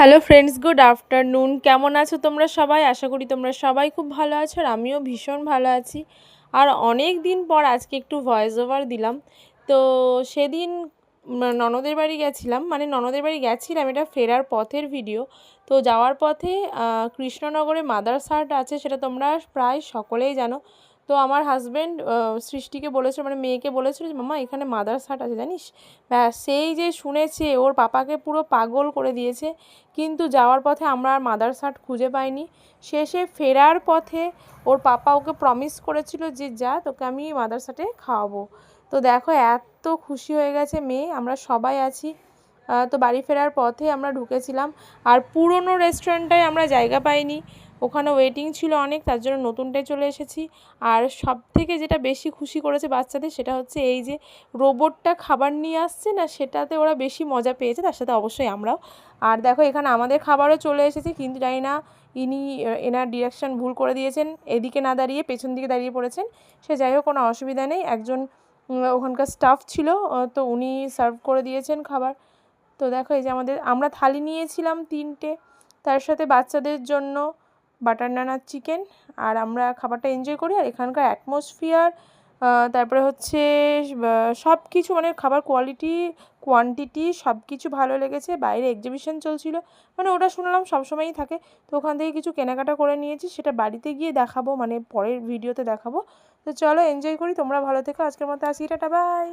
Hello friends, good afternoon. কেমন আছো তোমরা সবাই? আশা করি তোমরা সবাই খুব ভালো আছো, আর আমিও ভীষণ ভালো আছি। আর অনেক দিন পর আজকে একটু ভয়েস ওভার দিলাম। তো সেদিন ননদের বাড়ি গেছিলাম, মানে ননদের বাড়ি গেছিলাম, এটা ফেরার পথের ভিডিও। তো যাওয়ার পথে কৃষ্ণনগরে মাদার্স হাট আছে, সেটা তোমরা প্রায় সকলেই জানো। তো আমার হাজব্যান্ড সৃষ্টিকে বলেছিল, মানে মেয়েকে বলেছিল যে মামা এখানে মাদার্স হাট আছে জানিস। ব্যাস সেই যে শুনেছে, ওর পাপাকে পুরো পাগল করে দিয়েছে। কিন্তু যাওয়ার পথে আমরা আর মাদার্স হাট খুঁজে পাইনি। শেষে ফেরার পথে ওর পাপা ওকে প্রমিস করেছিল যে যা, তোকে আমি মাদার্স হাটে খাওয়াবো। তো দেখো এত খুশি হয়ে গেছে মেয়ে, আমরা সবাই আছি। তো বাড়ি ফেরার পথে আমরা ঢুকেছিলাম, আর পুরনো রেস্টুরেন্টটায় আমরা জায়গা পাইনি, ওখানে ওয়েটিং ছিল অনেক, তার জন্য নতুনটায় চলে এসেছি। আর সব থেকে যেটা বেশি খুশি করেছে বাচ্চাদের, সেটা হচ্ছে এই যে রোবটটা খাবার নিয়ে আসছে না, সেটাতে ওরা বেশি মজা পেয়েছে, তার সাথে অবশ্যই আমরাও। আর দেখো এখানে আমাদের খাবারও চলে এসেছে, কিন্তু জানি না এনার ডিরেকশন ভুল করে দিয়েছেন, এদিকে না দাঁড়িয়ে পেছন দিকে দাঁড়িয়ে পড়েছেন। সে যাই হোক, কোনো অসুবিধা নেই, একজন ওখানকার স্টাফ ছিল, তো উনি সার্ভ করে দিয়েছেন খাবার। তো দেখো এই যে আমরা থালি নিয়েছিলাম 3টে, তার সাথে বাচ্চাদের জন্য বাটার নান আর চিকেন। আর আমরা খাবারটা এনজয় করি। আর এখানকার অ্যাটমসফিয়ার, তারপরে হচ্ছে সব কিছু, মানে খাবার কোয়ালিটি, কোয়ান্টিটি সব কিছু ভালো লেগেছে। বাইরে এক্সিবিশন চলছিল, মানে ওটা শুনলাম সবসময়ই থাকে। তো ওখান থেকে কিছু কেনাকাটা করে নিয়েছি, সেটা বাড়িতে গিয়ে দেখাবো, মানে পরের ভিডিওতে দেখাবো। তো চলো এনজয় করি, তোমরা ভালো থেকো, আজকের মতো আসি, টাটা বাই।